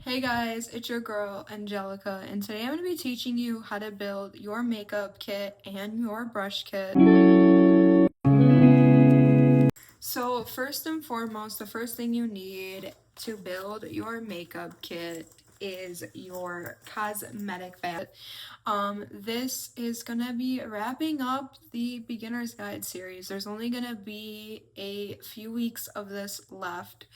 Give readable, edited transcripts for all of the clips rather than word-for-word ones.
Hey guys, it's your girl Angelica, and today I'm going to be teaching you how to build your makeup kit and your brush kit. So first and foremost, the first thing you need to build your makeup kit is your cosmetic palette. This is gonna be wrapping up the beginner's guide series. There's only gonna be a few weeks of this left.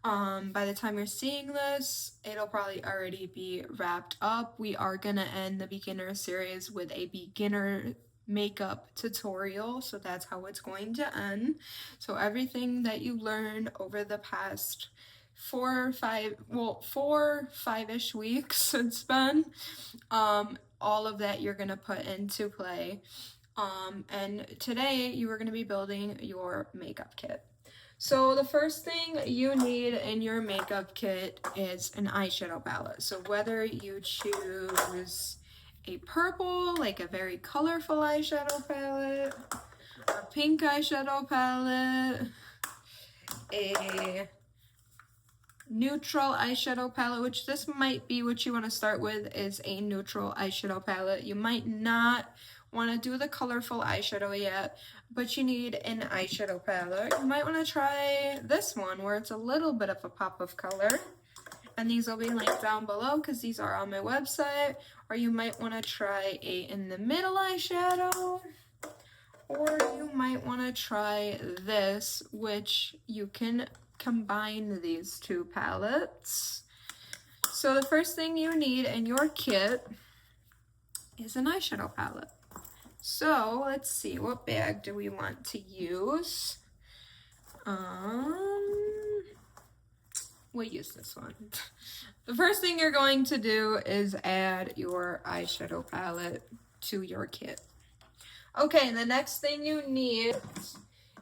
By the time you're seeing this, it'll probably already be wrapped up. We are gonna end the beginner series with a beginner makeup tutorial, so that's how it's going to end. So everything that you learned over the past 4-5-ish weeks it's been, all of that you're gonna put into play. And today you are gonna be building your makeup kit. So the first thing you need in your makeup kit is an eyeshadow palette. So whether you choose a purple, like a very colorful eyeshadow palette, a pink eyeshadow palette, a neutral eyeshadow palette, which this might be what you want to start with, is a neutral eyeshadow palette. You might not want to do the colorful eyeshadow yet, but you need an eyeshadow palette. You might want to try this one where it's a little bit of a pop of color, and these will be linked down below because these are on my website. Or you might want to try a in the middle eyeshadow, or you might want to try this, which you can combine these two palettes. So the first thing you need in your kit is an eyeshadow palette. So let's see, what bag do we want to use? We'll use this one. The first thing you're going to do is add your eyeshadow palette to your kit. Okay, the next thing you need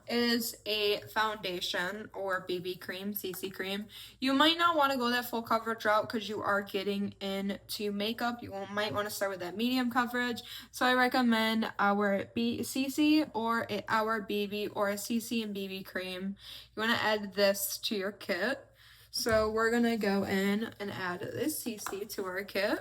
is a foundation or BB cream, CC cream. You might not want to go that full coverage route because you are getting into makeup. You might want to start with that medium coverage. So I recommend our CC or our BB or a CC and BB cream. You want to add this to your kit. So we're going to go in and add this CC to our kit.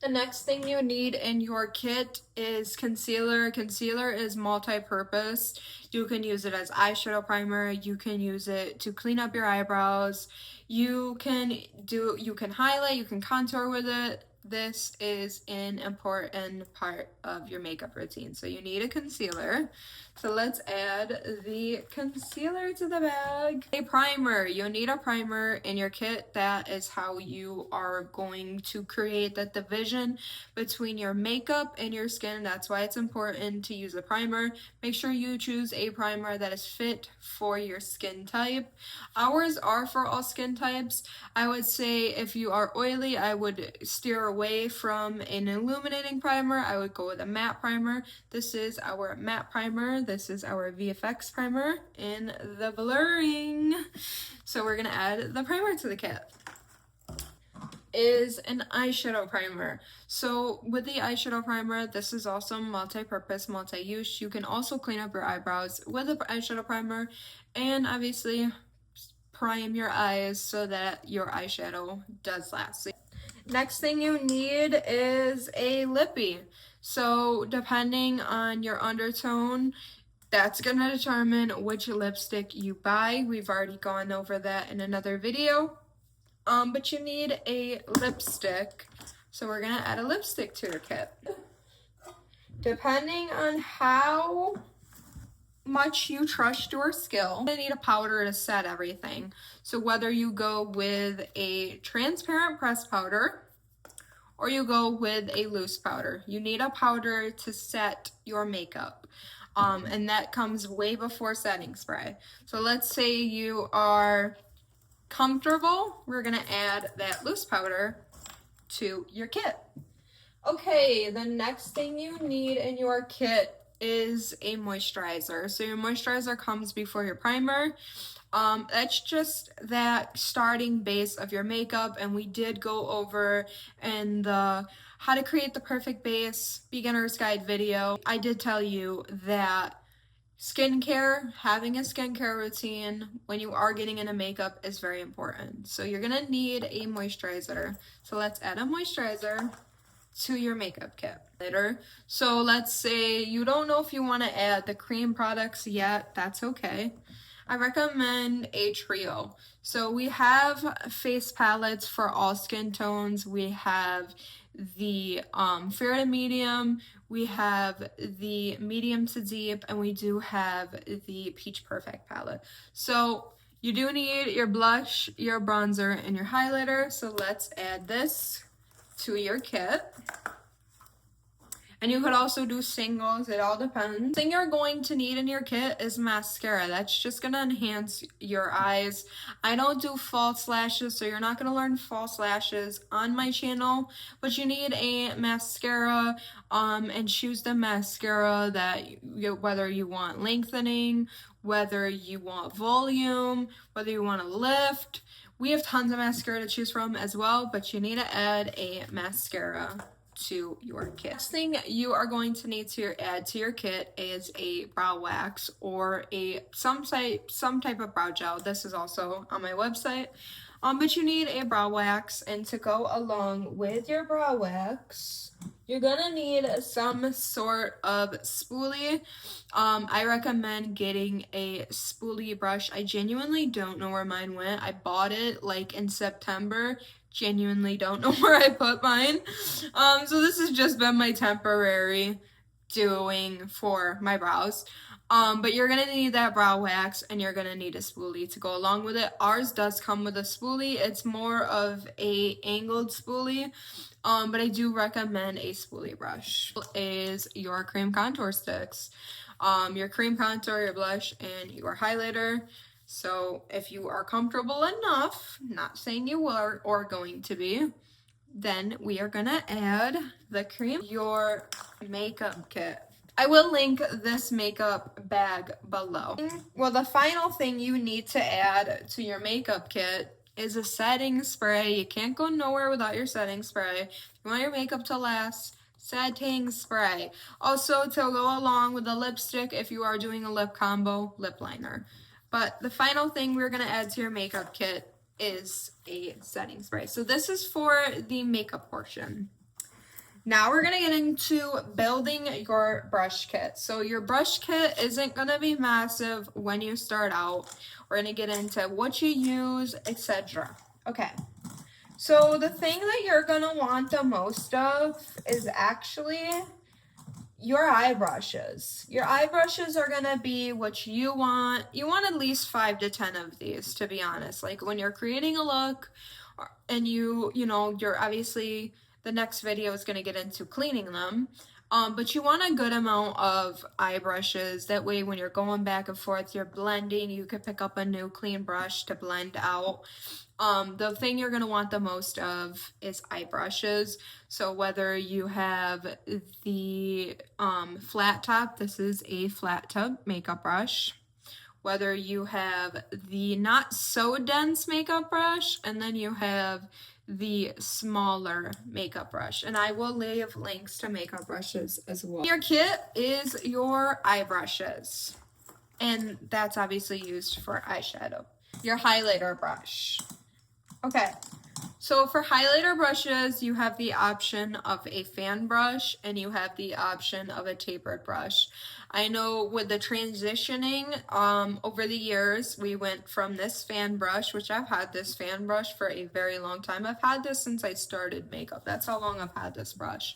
The next thing you need in your kit is concealer. Concealer is multi-purpose. You can use it as eyeshadow primer. You can use it to clean up your eyebrows. You can highlight, you can contour with it. This is an important part of your makeup routine. So you need a concealer. So let's add the concealer to the bag. A primer. You'll need a primer in your kit. That is how you are going to create that division between your makeup and your skin. That's why it's important to use a primer. Make sure you choose a primer that is fit for your skin type. Ours are for all skin types. I would say if you are oily, I would steer away from an illuminating primer. I would go with a matte primer. This is our matte primer. This is our VFX primer in the blurring. So we're gonna add the primer to the kit. Is an eyeshadow primer. So with the eyeshadow primer, this is also multi-purpose, multi-use. You can also clean up your eyebrows with the eyeshadow primer, and obviously prime your eyes so that your eyeshadow does last. Next thing you need is a lippy. So depending on your undertone, that's gonna determine which lipstick you buy. We've already gone over that in another video. But you need a lipstick. So we're gonna add a lipstick to your kit. Depending on how much you trust your skill, you need a powder to set everything. So whether you go with a transparent pressed powder or you go with a loose powder, you need a powder to set your makeup. And that comes way before setting spray. So let's say you are comfortable, we're gonna add that loose powder to your kit. Okay, the next thing you need in your kit is a moisturizer. So your moisturizer comes before your primer. That's just that starting base of your makeup, and we did go over in the how to create the perfect base beginner's guide video. I did tell you that skincare, having a skincare routine when you are getting into makeup is very important. So you're gonna need a moisturizer. So let's add a moisturizer to your makeup kit later. So let's say you don't know if you want to add the cream products yet, that's okay. I recommend a trio. So we have face palettes for all skin tones. We have the fair to medium, we have the medium to deep, and we do have the Peach Perfect palette. So you do need your blush, your bronzer, and your highlighter. So let's add this to your kit. And you could also do singles, it all depends. The thing you're going to need in your kit is mascara. That's just gonna enhance your eyes. I don't do false lashes, so you're not gonna learn false lashes on my channel, but you need a mascara, and choose the mascara that whether you want lengthening, whether you want volume, whether you want to lift. We have tons of mascara to choose from as well, but you need to add a mascara to your kit. Next thing you are going to need to add to your kit is a brow wax or some type of brow gel. This is also on my website. But you need a brow wax, and to go along with your brow wax, you're gonna need some sort of spoolie. I recommend getting a spoolie brush. I genuinely don't know where mine went. I bought it like in September. Genuinely don't know where I put mine. So this has just been my temporary doing for my brows. But you're gonna need that brow wax, and you're gonna need a spoolie to go along with it. Ours does come with a spoolie. It's more of a angled spoolie, but I do recommend a spoolie brush. Is your cream contour sticks, your cream contour, your blush, and your highlighter. So if you are comfortable enough, not saying you are or going to be, then we are gonna add the cream, your makeup kit. I will link this makeup bag below. Well, the final thing you need to add to your makeup kit is a setting spray. You can't go nowhere without your setting spray. If you want your makeup to last, setting spray. Also, to go along with the lipstick, if you are doing a lip combo, lip liner. But the final thing we're gonna add to your makeup kit is a setting spray. So this is for the makeup portion. Now we're gonna get into building your brush kit. So your brush kit isn't gonna be massive when you start out. We're gonna get into what you use, etc. Okay. So the thing that you're gonna want the most of is actually your eye brushes. Your eye brushes are gonna be what you want. You want at least 5 to 10 of these, to be honest. Like when you're creating a look, and you're obviously, the next video is gonna get into cleaning them. But you want a good amount of eye brushes. That way when you're going back and forth, you're blending, you could pick up a new clean brush to blend out. The thing you're going to want the most of is eye brushes. So whether you have the flat top, this is a flat top makeup brush. Whether you have the not so dense makeup brush, and then you have the smaller makeup brush. And I will leave links to makeup brushes as well. Your kit is your eye brushes. And that's obviously used for eyeshadow. Your highlighter brush. Okay, so for highlighter brushes, you have the option of a fan brush, and you have the option of a tapered brush. I know with the transitioning over the years, we went from this fan brush, which I've had this fan brush for a very long time. I've had this since I started makeup. That's how long I've had this brush.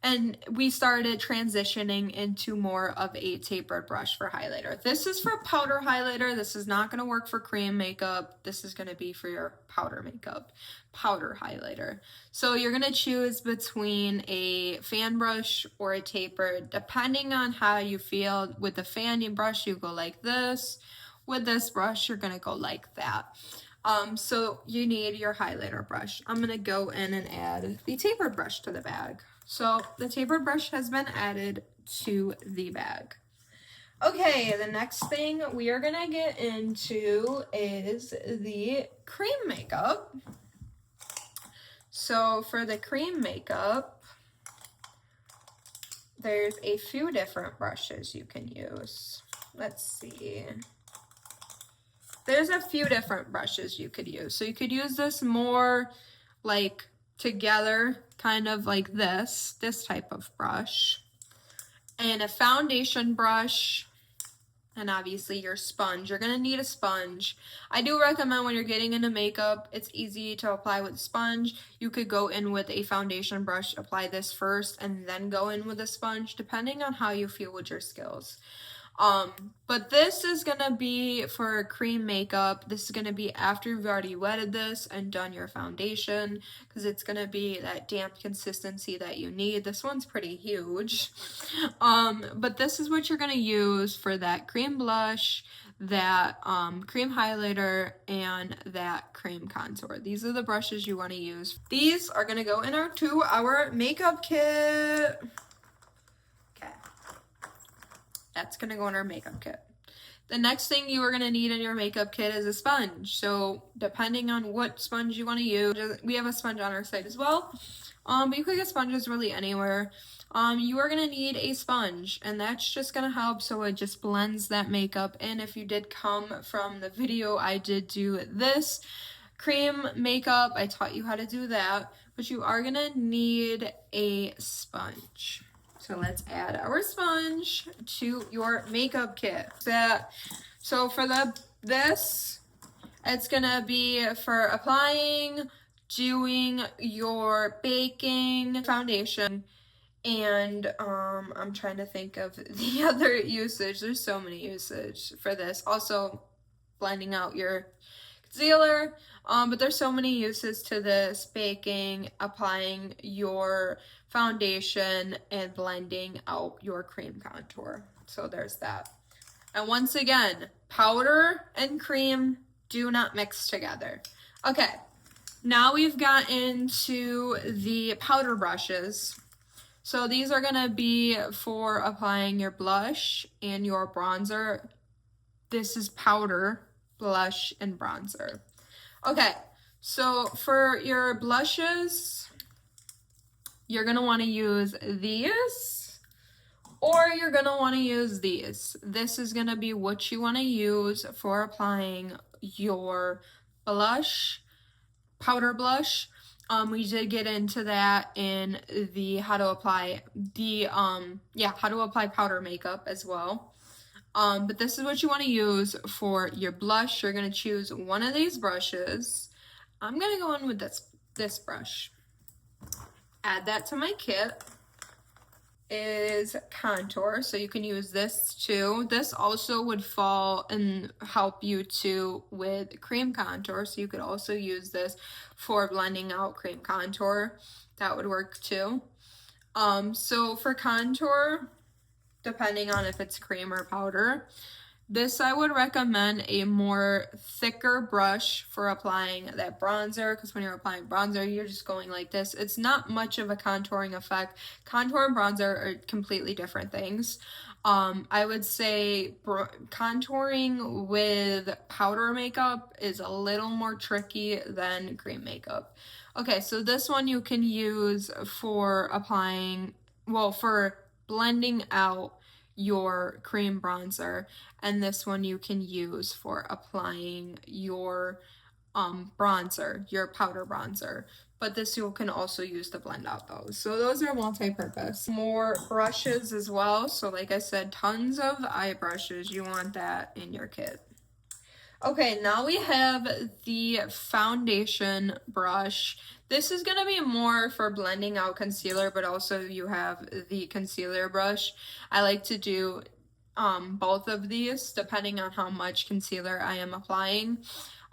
And we started transitioning into more of a tapered brush for highlighter. This is for powder highlighter. This is not going to work for cream makeup. This is going to be for your powder makeup, powder highlighter. So you're going to choose between a fan brush or a tapered, depending on how you feel. With the fan brush, you go like this. With this brush, you're going to go like that. So you need your highlighter brush. I'm going to go in and add the tapered brush to the bag. So the tapered brush has been added to the bag. Okay, the next thing we are gonna get into is the cream makeup. So for the cream makeup, there's a few different brushes you can use. let's see. There's a few different brushes you could use. So you could use this more like together, kind of like this type of brush. And a foundation brush, and obviously your sponge. You're gonna need a sponge. I do recommend when you're getting into makeup, it's easy to apply with a sponge. You could go in with a foundation brush, apply this first, and then go in with a sponge, depending on how you feel with your skills. But this is gonna be for cream makeup. This is gonna be after you've already wetted this and done your foundation, because it's gonna be that damp consistency that you need. This one's pretty huge. But this is what you're gonna use for that cream blush, that cream highlighter, and that cream contour. These are the brushes you want to use. These are gonna go in our makeup kit. That's gonna go in our makeup kit. The next thing you are gonna need in your makeup kit is a sponge. So depending on what sponge you want to use, we have a sponge on our site as well. But you could get sponges really anywhere. You are gonna need a sponge, and that's just gonna help so it just blends that makeup in. If you did come from the video, I did do this cream makeup. I taught you how to do that, but you are gonna need a sponge. So let's add our sponge to your makeup kit. So for this, it's gonna be for applying, doing your baking foundation, and I'm trying to think of the other usage. There's so many usage for this. Also blending out your concealer, but there's so many uses to this: baking, applying your foundation, and blending out your cream contour. So there's that. And once again, powder and cream do not mix together. Okay, now we've got into the powder brushes. So these are gonna be for applying your blush and your bronzer. This is powder, blush, and bronzer. Okay, so for your blushes, you're gonna wanna use these, or you're gonna wanna use these. This is gonna be what you wanna use for applying your blush, powder blush. We did get into that in the how to apply powder makeup as well. But this is what you want to use for your blush. You're going to choose one of these brushes. I'm going to go in with this brush. Add that to my kit. Is contour, so you can use this too. This also would fall and help you too with cream contour, so you could also use this for blending out cream contour. That would work too. So for contour, depending on if it's cream or powder, this I would recommend a more thicker brush for applying that bronzer, because when you're applying bronzer, you're just going like this. It's not much of a contouring effect. Contour and bronzer are completely different things. I would say contouring with powder makeup is a little more tricky than cream makeup. Okay, so this one you can use for applying, for blending out your cream bronzer, and this one you can use for applying your bronzer, your powder bronzer. But this you can also use to blend out those. So those are multi-purpose. More brushes as well. So like I said, tons of eye brushes. You want that in your kit. Okay, now we have the foundation brush. This is gonna be more for blending out concealer, but also you have the concealer brush. I like to do both of these depending on how much concealer I am applying.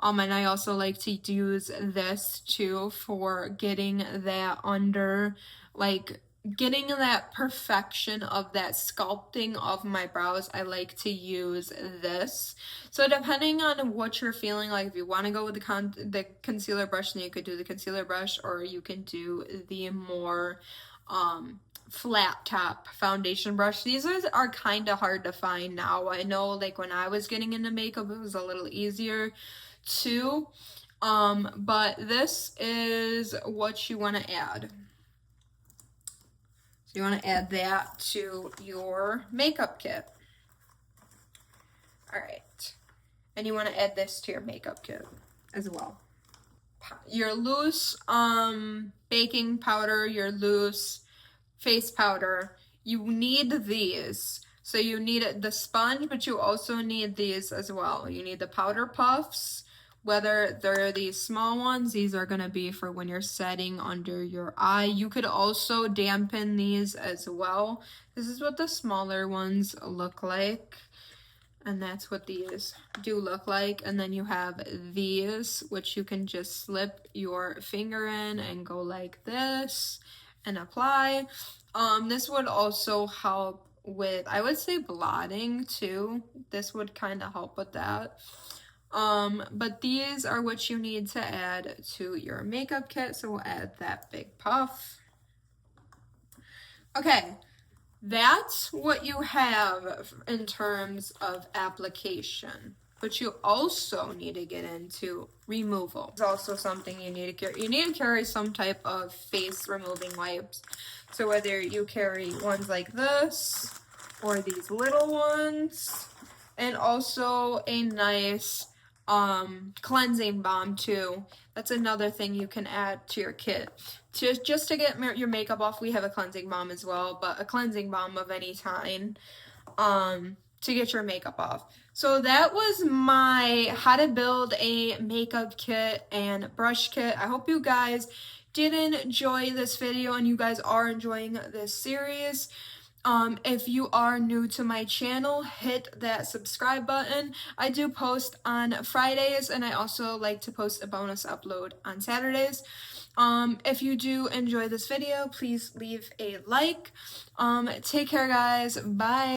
And I also like to use this too for getting that under, like getting that perfection of that sculpting of my brows. I like to use this. So depending on what you're feeling like, if you want to go with the concealer brush, then you could do the concealer brush, or you can do the more flat top foundation brush. These are kind of hard to find now. I know, like when I was getting into makeup, it was a little easier too. But this is what you want to add. So you want to add that to your makeup kit. Alright. And you want to add this to your makeup kit as well. Your loose baking powder, your loose face powder, you need these. So you need the sponge, but you also need these as well. You need the powder puffs, whether they're these small ones, these are going to be for when you're setting under your eye. You could also dampen these as well. This is what the smaller ones look like. And that's what these do look like. And then you have these, which you can just slip your finger in and go like this and apply. This would also help with, I would say, blotting too. This would kind of help with that. But these are what you need to add to your makeup kit. So we'll add that big puff. Okay. That's what you have in terms of application. But you also need to get into removal. It's also something you need to carry. You need to carry some type of face removing wipes. So whether you carry ones like this or these little ones, and also a nice cleansing balm too. That's another thing you can add to your kit. Just to get your makeup off, we have a cleansing balm as well, but a cleansing balm of any kind to get your makeup off. So that was my how to build a makeup kit and brush kit. I hope you guys did enjoy this video and you guys are enjoying this series. If you are new to my channel, hit that subscribe button. I do post on Fridays, and I also like to post a bonus upload on Saturdays. If you do enjoy this video, please leave a like. Take care, guys. Bye.